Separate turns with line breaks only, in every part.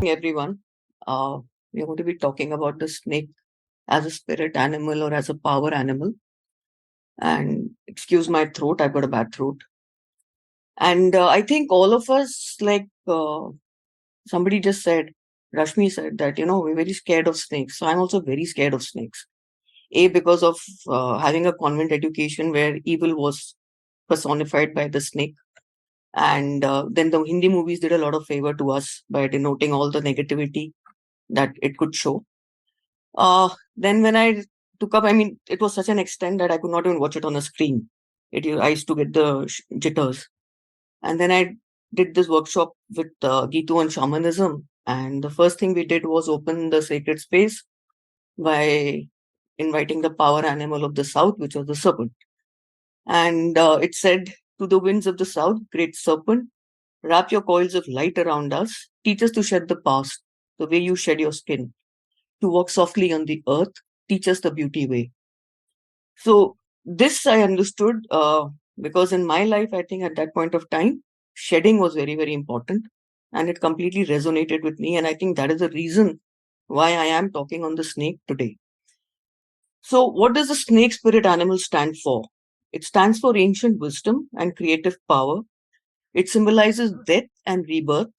Everyone. We are going to be talking about the snake as a spirit animal or as a power animal. And excuse my throat, I've got a bad throat. And I think all of us, somebody just said, Rashmi said that, we're very scared of snakes. So I'm also very scared of snakes. Because of having a convent education where evil was personified by the snake. And then the Hindi movies did a lot of favor to us by denoting all the negativity that it could show. Then when I took up, it was such an extent that I could not even watch it on a screen. I used to get the jitters. And then I did this workshop with Geetu on shamanism. And the first thing we did was open the sacred space by inviting the power animal of the south, which was the serpent. And it said, to the winds of the south, great serpent, wrap your coils of light around us, teach us to shed the past, the way you shed your skin, to walk softly on the earth, teach us the beauty way. So this I understood because in my life, I think at that point of time, shedding was very, very important and it completely resonated with me. And I think that is the reason why I am talking on the snake today. So what does the snake spirit animal stand for? It stands for ancient wisdom and creative power. It symbolizes death and rebirth.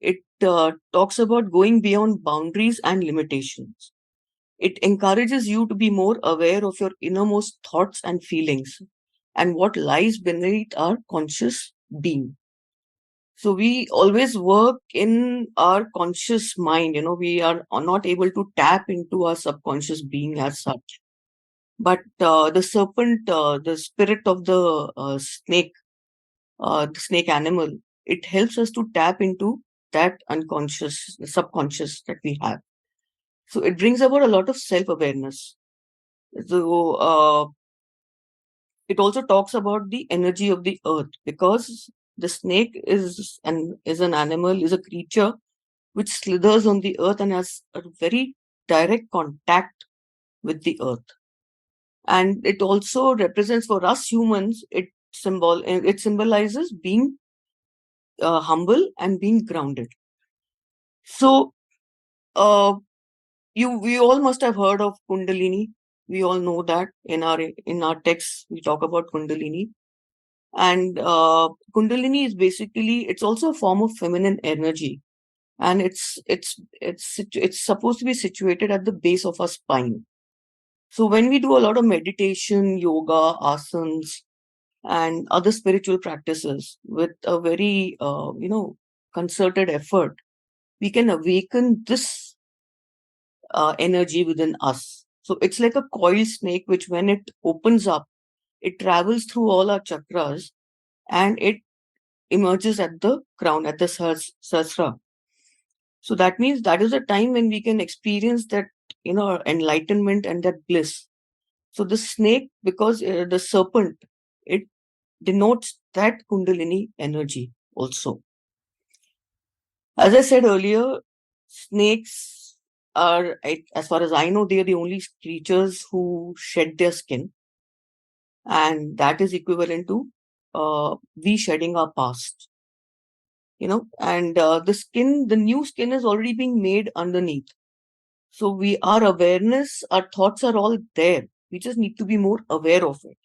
It talks about going beyond boundaries and limitations. It encourages you to be more aware of your innermost thoughts and feelings and what lies beneath our conscious being. So we always work in our conscious mind. We are not able to tap into our subconscious being as such. But the serpent, the spirit of the snake animal, it helps us to tap into that unconscious, subconscious that we have. So it brings about a lot of self-awareness. So it also talks about the energy of the earth because the snake is an animal, is a creature which slithers on the earth and has a very direct contact with the earth. And it also represents for us humans, it symbolizes being humble and being grounded. So uh, we all must have heard of Kundalini. We all know that in our texts we talk about Kundalini. And Kundalini is basically, it's also a form of feminine energy, and it's supposed to be situated at the base of our spine. So when we do a lot of meditation, yoga, asanas, and other spiritual practices with a very concerted effort, we can awaken this energy within us. So it's like a coiled snake, which when it opens up, it travels through all our chakras and it emerges at the crown, at the sasra. So that means that is a time when we can experience that, enlightenment and that bliss. So the snake, because the serpent, it denotes that Kundalini energy also. As I said earlier, snakes are, as far as I know, they are the only creatures who shed their skin. And that is equivalent to we shedding our past. And the new skin is already being made underneath. So our awareness, our thoughts are all there. We just need to be more aware of it.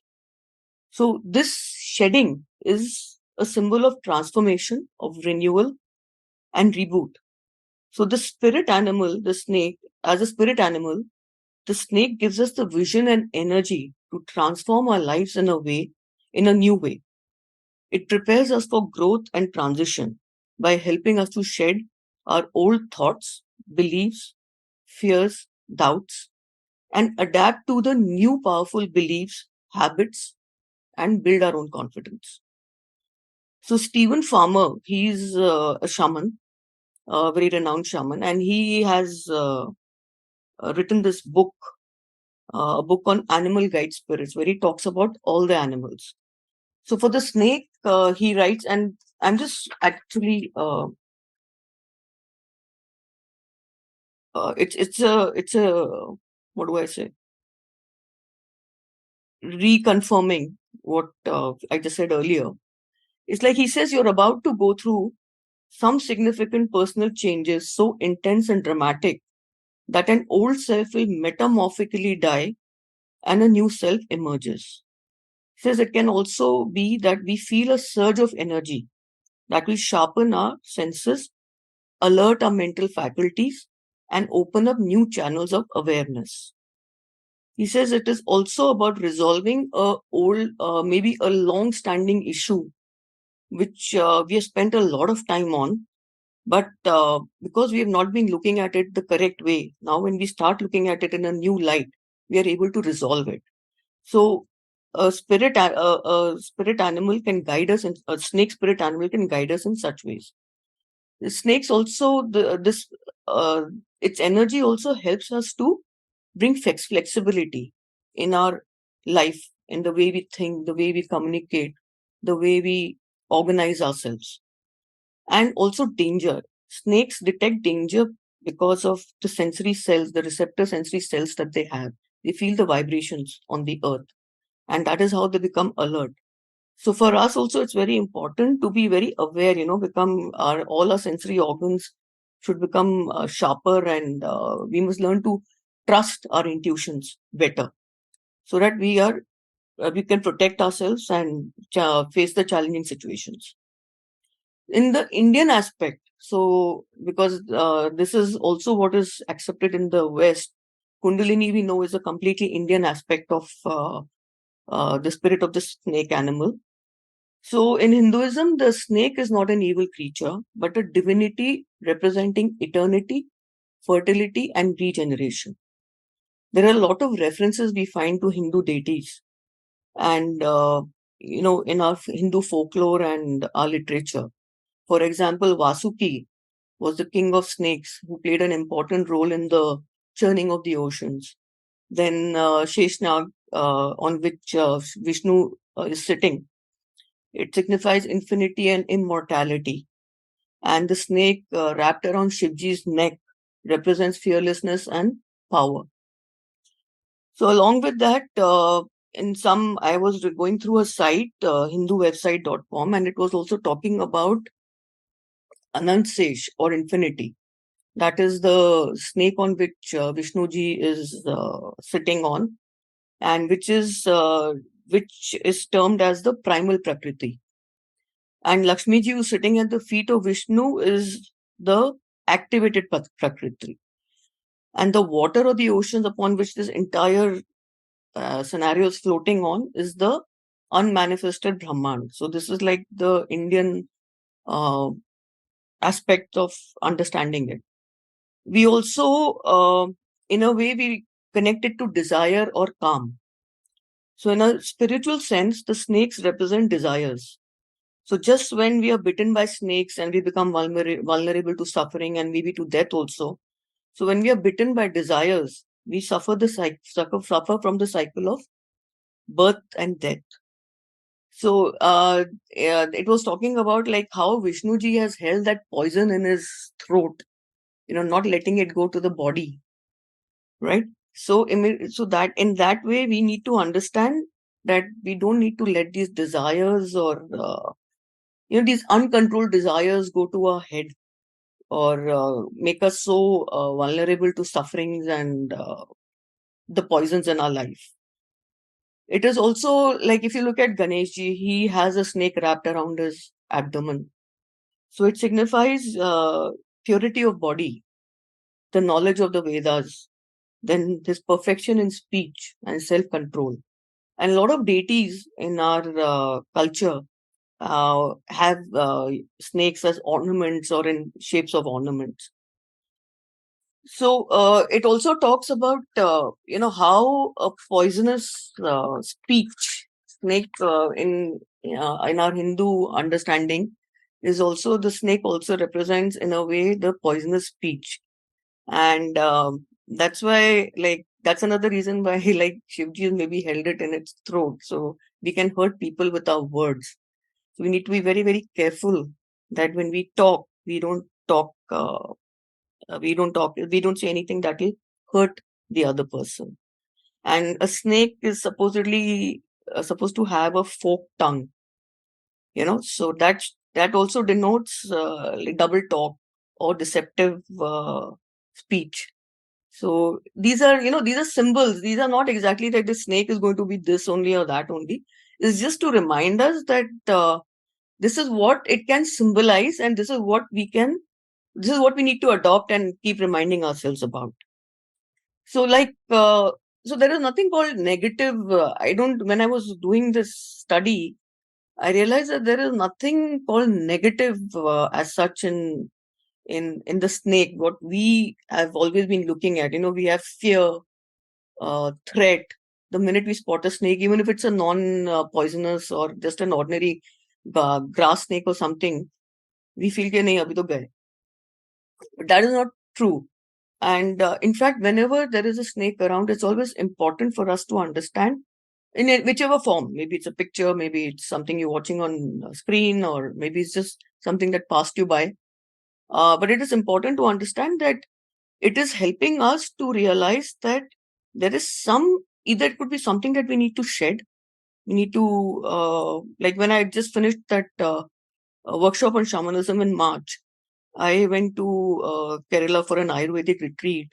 So this shedding is a symbol of transformation, of renewal and reboot. So the spirit animal, the snake, as a spirit animal, the snake gives us the vision and energy to transform our lives in a new way. It prepares us for growth and transition by helping us to shed our old thoughts, beliefs, fears, doubts, and adapt to the new powerful beliefs, habits, and build our own confidence. So Stephen Farmer, he's a shaman, a very renowned shaman, and he has written this book, a book on animal guide spirits, where he talks about all the animals. So for the snake, he writes, and I'm just actually, it's a what do I say? Reconfirming what I just said earlier. It's like he says you're about to go through some significant personal changes so intense and dramatic that an old self will metamorphically die and a new self emerges. Says it can also be that we feel a surge of energy that will sharpen our senses, alert our mental faculties, and open up new channels of awareness. He says it is also about resolving maybe a long-standing issue which we have spent a lot of time on, but because we have not been looking at it the correct way, now when we start looking at it in a new light, we are able to resolve it. So a spirit animal can guide us, and a snake spirit animal can guide us in such ways. The snakes also uh, its energy also helps us to bring flexibility in our life, in the way we think, the way we communicate, the way we organize ourselves, and also danger. Snakes detect danger because of the sensory cells, the receptor sensory cells that they have. They feel the vibrations on the earth, and that is how they become alert. So for us also, it's very important to be very aware. Become our all our sensory organs should become sharper, and we must learn to trust our intuitions better, so that we can protect ourselves and face the challenging situations. In the Indian aspect, so because this is also what is accepted in the West, Kundalini we know is a completely Indian aspect of the spirit of the snake animal. So in Hinduism, the snake is not an evil creature, but a divinity representing eternity, fertility, and regeneration. There are a lot of references we find to Hindu deities, and in our Hindu folklore and our literature. For example, Vasuki was the king of snakes who played an important role in the churning of the oceans. Then Sheshnag, on which Vishnu is sitting, it signifies infinity and immortality. And the snake wrapped around Shivji's neck represents fearlessness and power. So, along with that, I was going through a site, hindουwebsite.com, and it was also talking about Anansesh or infinity. That is the snake on which Vishnuji is sitting on, and which is termed as the primal Prakriti. And Lakshmiji, who's sitting at the feet of Vishnu, is the activated Prakriti. And the water or the oceans upon which this entire scenario is floating on is the unmanifested Brahman. So this is like the Indian uh, aspect of understanding it. We also, in a way, we connect it to desire or calm. So in a spiritual sense, the snakes represent desires. So just when we are bitten by snakes and we become vulnerable to suffering and maybe to death also. So when we are bitten by desires, we suffer from the cycle of birth and death. So it was talking about like how Vishnuji has held that poison in his throat, not letting it go to the body, right? So that in that way we need to understand that we don't need to let these desires or these uncontrolled desires go to our head or make us so vulnerable to sufferings and the poisons in our life. It is also like if you look at Ganeshji, he has a snake wrapped around his abdomen. So it signifies purity of body, the knowledge of the Vedas, then his perfection in speech and self control. And a lot of deities in our culture have snakes as ornaments or in shapes of ornaments. So it also talks about how a poisonous speech snake in our Hindu understanding is also the snake also represents in a way the poisonous speech, and that's why like that's another reason why like Shivji maybe held it in its throat, so we can hurt people with our words. So we need to be very very careful that when we talk, we don't say anything that will hurt the other person. And a snake is supposedly supposed to have a forked tongue, so that that also denotes like double talk or deceptive speech. So these are, these are symbols. These are not exactly that the snake is going to be this only or that only. It's just to remind us that this is what it can symbolize, and this is what we need to adopt and keep reminding ourselves about. So, so there is nothing called negative. I don't, when I was doing this study, I realized that there is nothing called negative as such in the snake. What we have always been looking at, we have fear, threat. The minute we spot a snake, even if it's a non-poisonous or just an ordinary grass snake or something, we feel कि नहीं अभी तो गए. But that is not true. And in fact, whenever there is a snake around, it's always important for us to understand whichever form. Maybe it's a picture, maybe it's something you're watching on a screen, or maybe it's just something that passed you by. But it is important to understand that it is helping us to realize that there is either it could be something that we need to shed. We need to, like when I just finished that workshop on shamanism in March, I went to Kerala for an Ayurvedic retreat,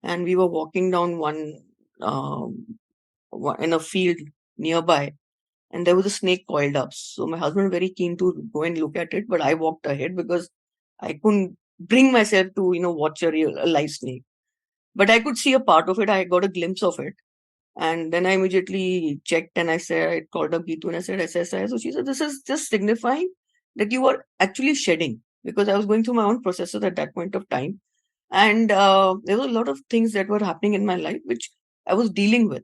and we were walking down in a field nearby, and there was a snake coiled up. So my husband was very keen to go and look at it, but I walked ahead because I couldn't bring myself to, watch a live snake. But I could see a part of it. I got a glimpse of it. And then I immediately checked and I called up Geetu and I said, SSI. So she said, this is just signifying that you are actually shedding, because I was going through my own processes at that point of time. And there were a lot of things that were happening in my life, which I was dealing with.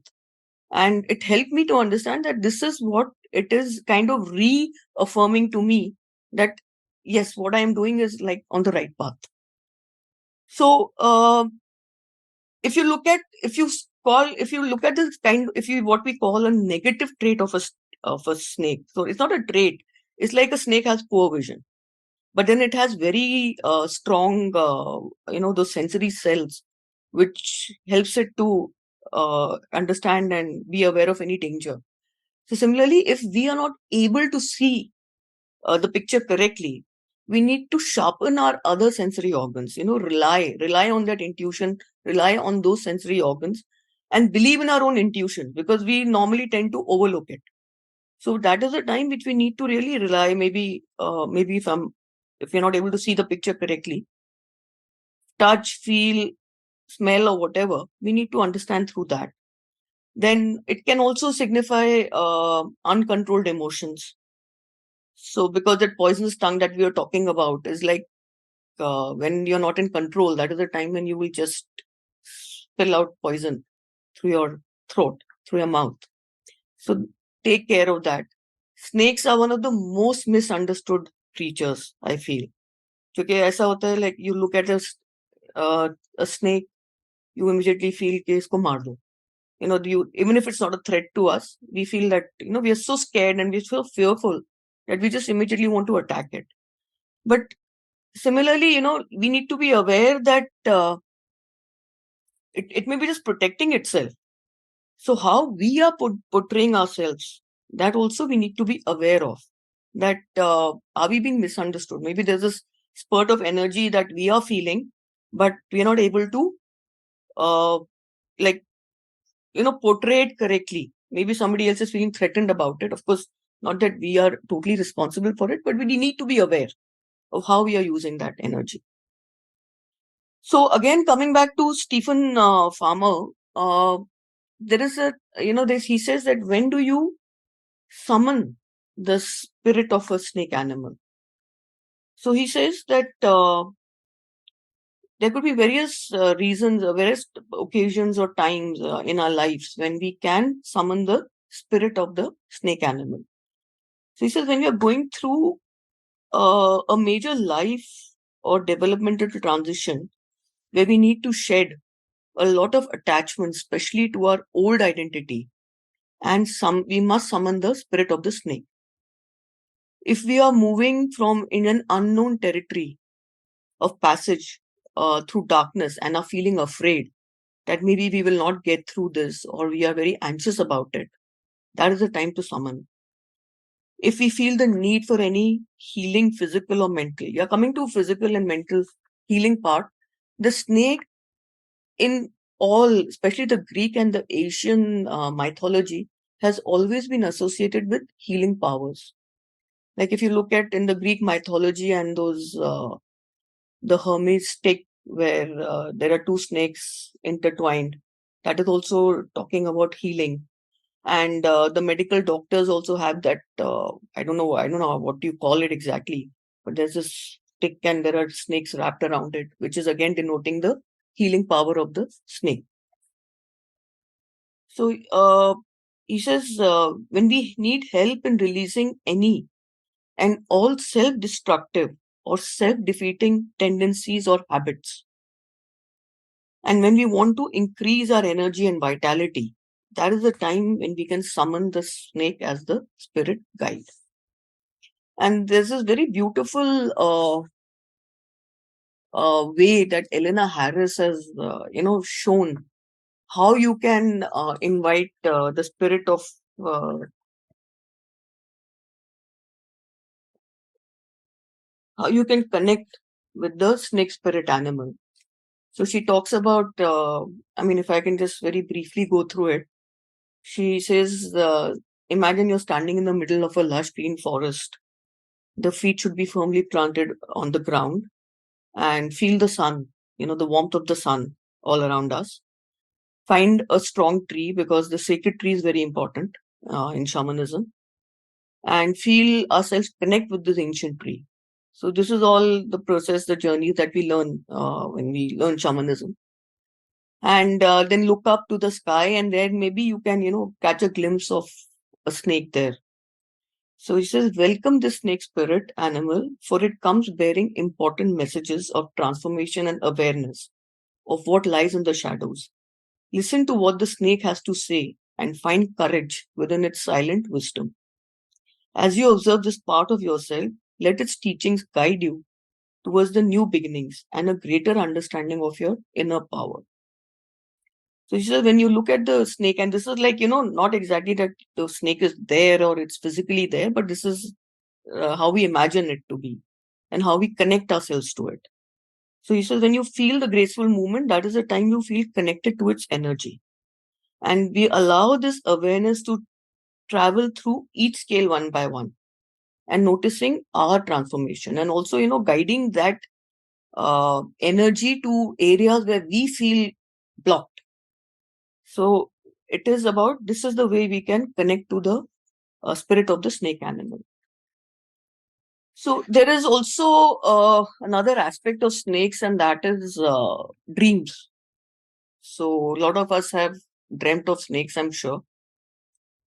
And it helped me to understand that this is what it is kind of reaffirming to me that, yes, what I am doing is like on the right path. So, if you look at this what we call a negative trait of a snake, so it's not a trait. It's like a snake has poor vision, but then it has very strong those sensory cells which helps it to understand and be aware of any danger. So similarly, if we are not able to see the picture correctly, we need to sharpen our other sensory organs, rely on that intuition, rely on those sensory organs, and believe in our own intuition, because we normally tend to overlook it. So that is the time which we need to really rely. Maybe if you're not able to see the picture correctly, touch, feel, smell, or whatever, we need to understand through that. Then it can also signify uncontrolled emotions. So because that poisonous tongue that we are talking about is like, when you're not in control, that is the time when you will just spill out poison through your throat, through your mouth. So take care of that. Snakes are one of the most misunderstood creatures, I feel. क्योंकि ऐसा होता है, like you look at a snake, you immediately feel कि इसको मार दो. Even if it's not a threat to us, we feel that, we are so scared and we're so fearful that we just immediately want to attack it. But similarly, we need to be aware that it may be just protecting itself. So how we are portraying ourselves, that also we need to be aware of. That are we being misunderstood? Maybe there's this spurt of energy that we are feeling, but we are not able to uh, like portray it correctly. Maybe somebody else is feeling threatened about it. Of course, not that we are totally responsible for it, but we need to be aware of how we are using that energy. So again, coming back to Stephen Farmer, there is he says that when do you summon the spirit of a snake animal? So he says that there could be various reasons, various occasions or times in our lives when we can summon the spirit of the snake animal. So he says when we are going through a major life or developmental transition where we need to shed a lot of attachment, especially to our old identity, and we must summon the spirit of the snake. If we are moving from in an unknown territory of passage through darkness and are feeling afraid that maybe we will not get through this, or we are very anxious about it, that is the time to summon. if we feel the need for any healing, physical or mental. Yeah, coming to physical and mental healing part, the snake in all, especially the Greek and the Asian mythology, has always been associated with healing powers. Like if you look at in the Greek mythology and those the Hermes stick where there are two snakes intertwined, that is also talking about healing. And the medical doctors also have that. I don't know what you call it exactly, but there's this stick and there are snakes wrapped around it, which is again denoting the healing power of the snake. So he says when we need help in releasing any and all self-destructive or self-defeating tendencies or habits, and when we want to increase our energy and vitality, that is the time when we can summon the snake as the spirit guide. And there's this very beautiful way that Elena Harris has, shown how you can invite the spirit of, uh, how you can connect with the snake spirit animal. So she talks about, if I can just very briefly go through it, she says, imagine you're standing in the middle of a lush green forest. The feet should be firmly planted on the ground and feel the sun, the warmth of the sun all around us. Find a strong tree because the sacred tree is very important in shamanism, and feel ourselves connect with this ancient tree. So this is all the process, the journey that we learn when we learn shamanism. And then look up to the sky, and then maybe you can, catch a glimpse of a snake there. So he says, welcome the snake spirit animal, for it comes bearing important messages of transformation and awareness of what lies in the shadows. Listen to what the snake has to say and find courage within its silent wisdom. As you observe this part of yourself, let its teachings guide you towards the new beginnings and a greater understanding of your inner power. So she says, when you look at the snake, and this is like, not exactly that the snake is there or it's physically there, but this is how we imagine it to be and how we connect ourselves to it. So he says, when you feel the graceful movement, that is the time you feel connected to its energy. And we allow this awareness to travel through each scale one by one and noticing our transformation, and also, guiding that energy to areas where we feel blocked. So it is about, this is the way we can connect to the spirit of the snake animal. So there is also another aspect of snakes, and that is dreams. So a lot of us have dreamt of snakes, I'm sure.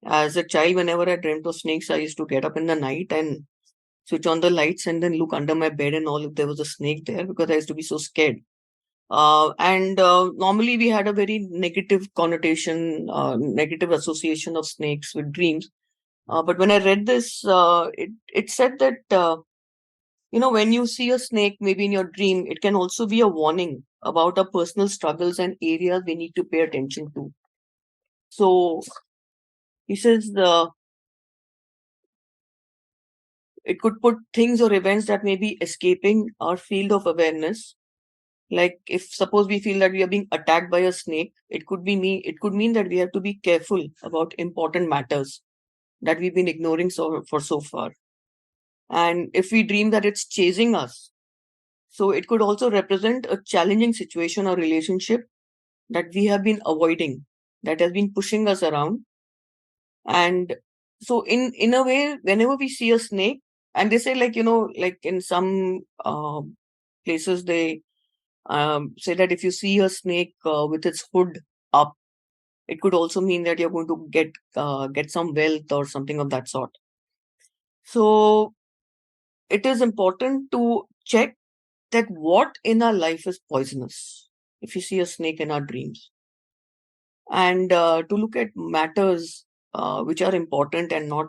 As a child, whenever I dreamt of snakes, I used to get up in the night and switch on the lights and then look under my bed and all if there was a snake there, because I used to be so scared. And normally we had a very negative connotation, negative association of snakes with dreams. But when I read this, it said that, when you see a snake, maybe in your dream, it can also be a warning about our personal struggles and areas we need to pay attention to. So he says it could put things or events that may be escaping our field of awareness. Like if suppose we feel that we are being attacked by a snake, it could mean that we have to be careful about important matters that we've been ignoring for so far. And if we dream that it's chasing us, so it could also represent a challenging situation or relationship that we have been avoiding, that has been pushing us around. And so in a way, whenever we see a snake, and they say, like, like in some places they say that if you see a snake with its hood up, it could also mean that you're going to get some wealth or something of that sort. So it is important to check that what in our life is poisonous if you see a snake in our dreams, and to look at matters which are important and not,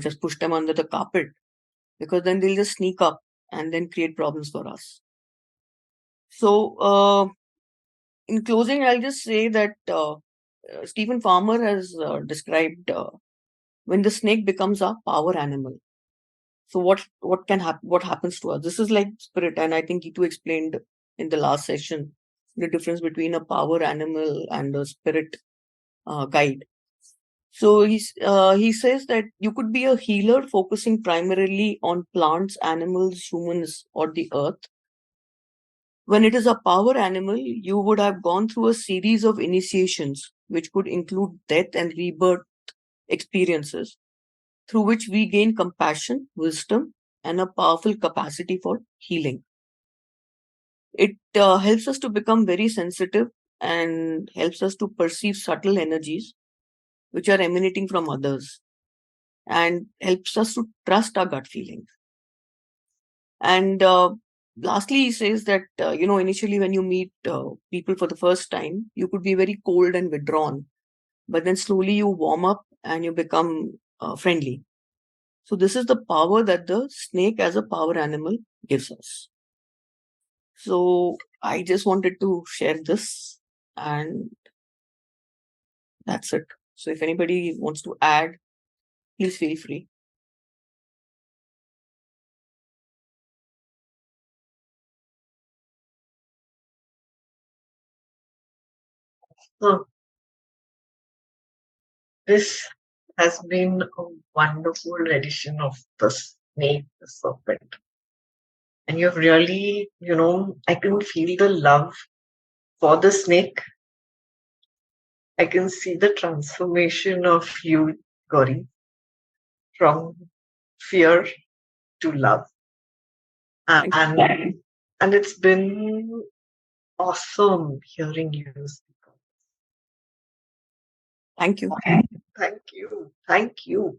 just push them under the carpet, because then they'll just sneak up and then create problems for us. So in closing, I'll just say that Stephen Farmer has described when the snake becomes our power animal. So what happens to us? This is like spirit, and I think Geetu explained in the last session the difference between a power animal and a spirit guide. So he says that you could be a healer focusing primarily on plants, animals, humans, or the earth. When it is a power animal, you would have gone through a series of initiations, which could include death and rebirth experiences, through which we gain compassion, wisdom, and a powerful capacity for healing. It helps us to become very sensitive and helps us to perceive subtle energies which are emanating from others, and helps us to trust our gut feelings. And lastly, he says that, initially when you meet people for the first time, you could be very cold and withdrawn, but then slowly you warm up and you become friendly. So, this is the power that the snake as a power animal gives us. So, I just wanted to share this, and that's it. So, if anybody wants to add, please feel free.
So this has been a wonderful edition of the snake, the serpent. And you've really, I can feel the love for the snake. I can see the transformation of you, Gauri, from fear to love.
Thank you.
And it's been awesome hearing you speak.
Thank you.
Thank you. Thank you.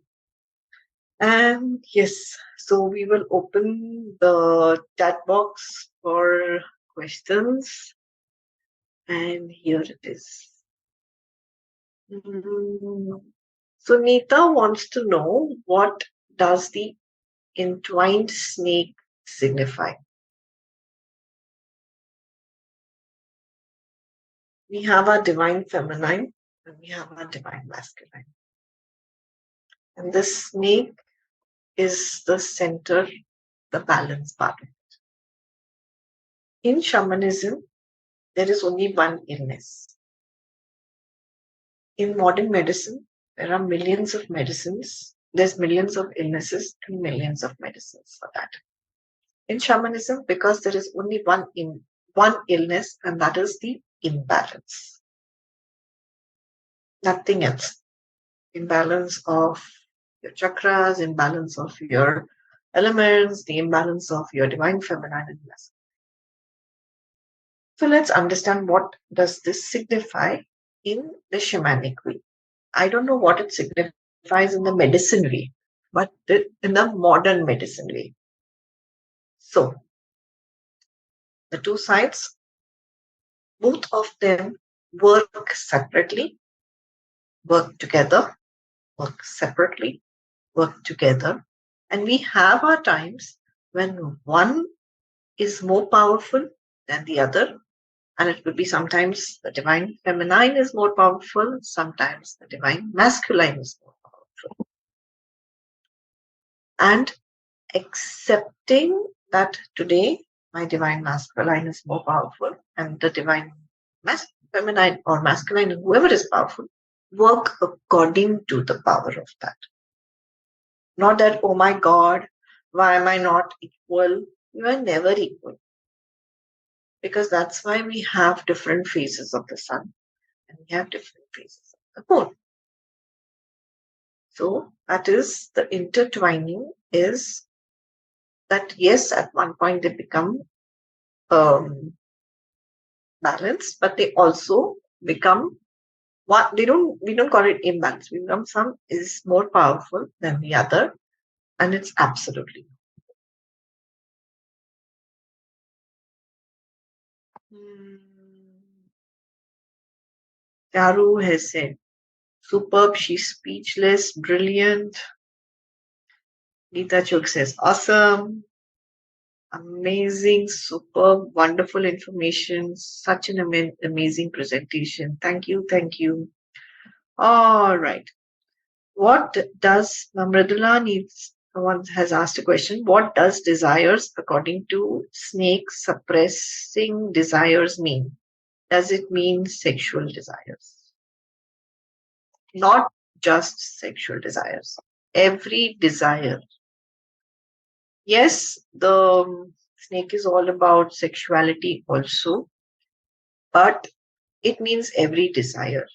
And yes, so we will open the chat box for questions. And here it is. So Neeta wants to know, what does the entwined snake signify? We have our divine feminine and we have our divine masculine. And the snake is the center, the balance part. In shamanism, there is only one illness. In modern medicine, there are millions of medicines. There's millions of illnesses and millions of medicines for that. In shamanism, because there is only one illness, and that is the imbalance. Nothing else. Imbalance of your chakras, imbalance of your elements, the imbalance of your divine feminine and masculine. So let's understand, what does this signify in the shamanic way. I don't know what it signifies in the medicine way, but in the modern medicine way. So the two sides, both of them work separately, work together, work separately, work together. And we have our times when one is more powerful than the other. And it could be sometimes the divine feminine is more powerful, sometimes the divine masculine is more powerful. And accepting that today my divine masculine is more powerful and the divine feminine or masculine, whoever is powerful, work according to the power of that. Not that, oh my God, why am I not equal? You are never equal. Because that's why we have different phases of the sun and we have different phases of the moon. So that is the intertwining, is that yes, at one point they become balanced, but they also become what we don't call it imbalance. We become, some is more powerful than the other, and it's absolutely. Charu has said, superb, she's speechless, brilliant. Geeta Chok says, awesome, amazing, superb, wonderful information, such an amazing presentation. Thank you, thank you. All right. What does Mridula needs? One has asked a question. What does desires, according to snake suppressing desires, mean? Does it mean sexual desires? Not just sexual desires. Every desire. Yes, the snake is all about sexuality also, but it means every desire.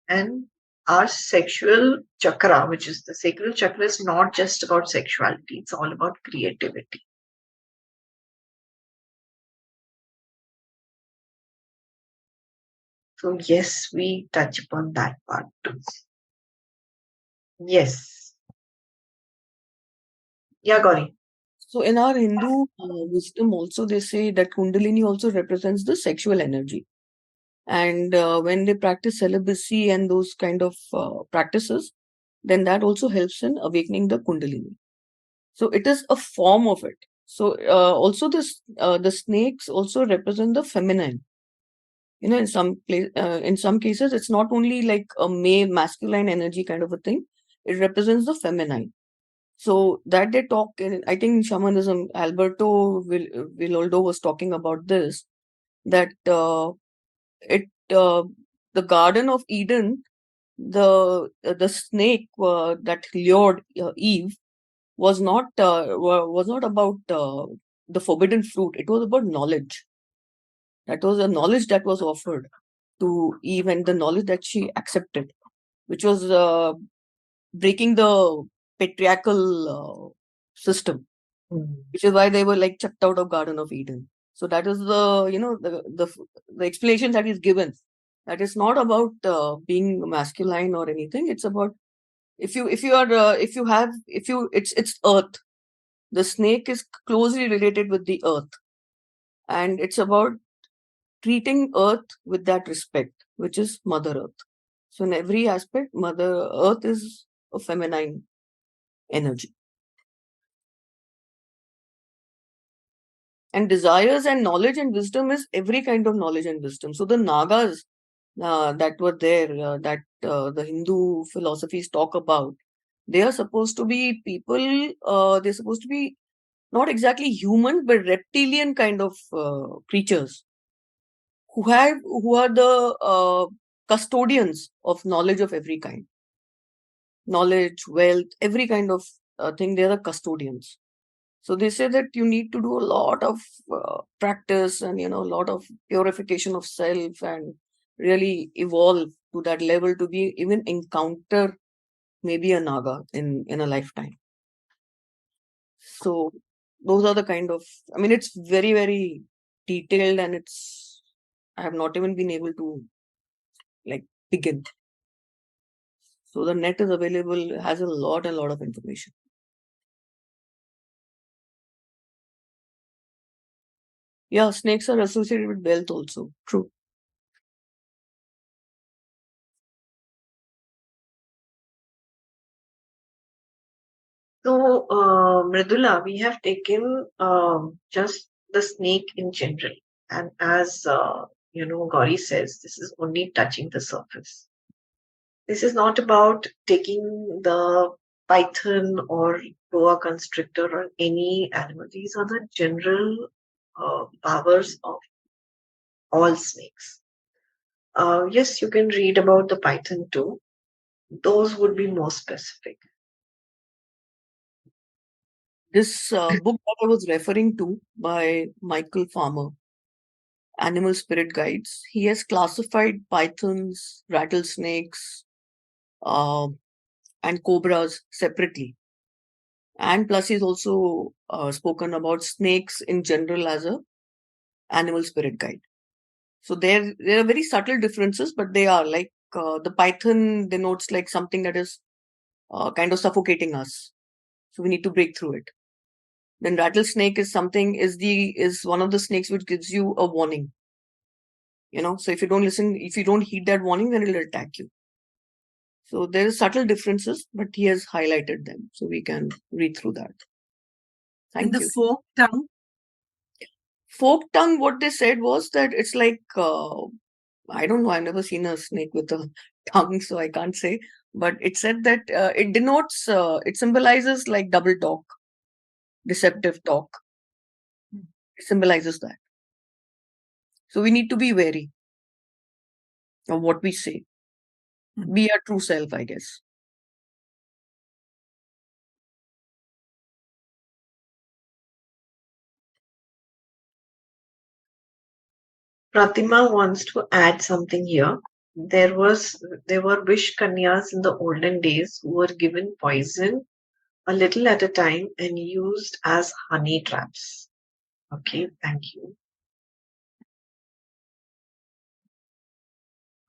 And our sexual chakra, which is the sacral chakra, is not just about sexuality, it's all about creativity. So, yes, we touch upon that part too. Yes. Yeah, Gauri.
So in our Hindu wisdom also, they say that Kundalini also represents the sexual energy. And when they practice celibacy and those kind of practices, then that also helps in awakening the Kundalini. So it is a form of it. So also this the snakes also represent the feminine. You know, in some cases, it's not only like a male masculine energy kind of a thing. It represents the feminine. So that they talk in, I think in shamanism, Alberto Villoldo was talking about this, that it the Garden of Eden, the snake that lured Eve was not about the forbidden fruit. It was about knowledge. That was a knowledge that was offered to Eve, and the knowledge that she accepted, which was breaking the patriarchal system,
Mm.
which is why they were like chucked out of Garden of Eden. So that is the the explanation that is given. That is not about being masculine or anything. It's about if you are if you have if you it's earth. The snake is closely related with the earth, and it's about treating earth with that respect, which is Mother Earth. So in every aspect, Mother Earth is a feminine energy. And desires and knowledge and wisdom is every kind of knowledge and wisdom. So the Nagas that were there, that the Hindu philosophies talk about, they are supposed to be people, they're supposed to be not exactly human, but reptilian kind of creatures who are the custodians of knowledge of every kind, knowledge, wealth, every kind of thing. They're the custodians. So they say that you need to do a lot of practice and a lot of purification of self and really evolve to that level to be even encounter maybe a naga in a lifetime. So those are the kind of, I mean, it's very, very detailed, and I have not even been able to like begin. So the net is available, has a lot of information. Yeah, snakes are associated with wealth also. True.
So, Mridula, we have taken just the snake in general. And as Gauri says, this is only touching the surface. This is not about taking the python or boa constrictor or any animal. These are the general powers of all snakes. Yes, you can read about the python too. Those would be more specific.
This book that I was referring to by Michael Farmer, Animal Spirit Guides, he has classified pythons, rattlesnakes, uh, and cobras separately. And plus, he's also spoken about snakes in general as a animal spirit guide. So there are very subtle differences, but they are like the python denotes like something that is kind of suffocating us. So we need to break through it. Then rattlesnake is one of the snakes which gives you a warning. So if you don't listen, if you don't heed that warning, then it'll attack you. So there are subtle differences, but he has highlighted them, so we can read through that.
In
Thank
the
you.
folk tongue,
Folk tongue, what they said was that it's like I don't know. I've never seen a snake with a tongue, so I can't say. But it said that it denotes, it symbolizes like double talk, deceptive talk. It symbolizes that. So we need to be wary of what we say. Be our true self, I guess.
Pratima wants to add something here. There were wish kanyas in the olden days who were given poison a little at a time and used as honey traps. Okay, thank you.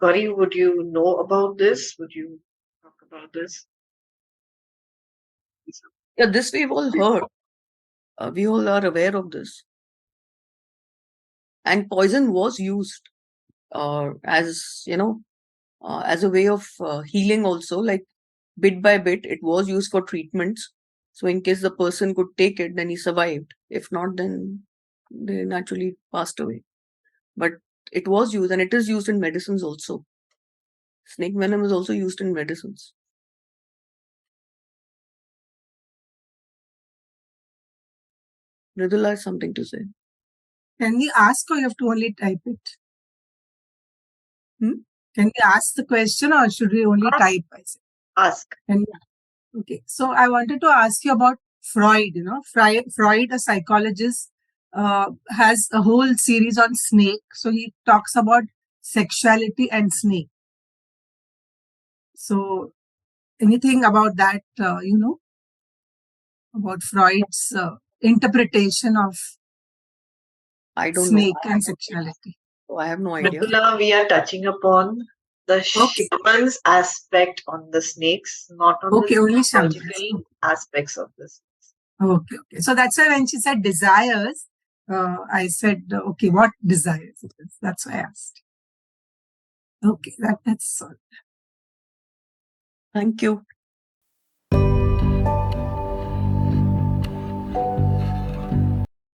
Gauri, would you know about this? Would you talk about this?
Yeah, this we've all heard. We all are aware of this. And poison was used as, as a way of healing also. Like bit by bit, it was used for treatments. So in case the person could take it, then he survived. If not, then they naturally passed away. But it was used, and it is used in medicines also. Snake venom is also used in medicines. Mridula has something to say.
Can we ask or you have to only type it? Can we ask the question or should we only type?
Ask.
Okay. So I wanted to ask you about Freud. Freud, a psychologist, has a whole series on snake. So he talks about sexuality and snake. So anything about that, about Freud's interpretation of
I don't
snake
know.
and sexuality?
So I have no idea.
Mridula, we are touching upon the shaman's aspect on the snakes, not on the
only
psychological aspects of this.
Okay. So that's why when she said desires, I said, okay, what desires it is? That's why I asked. Okay, that's all.
Thank you.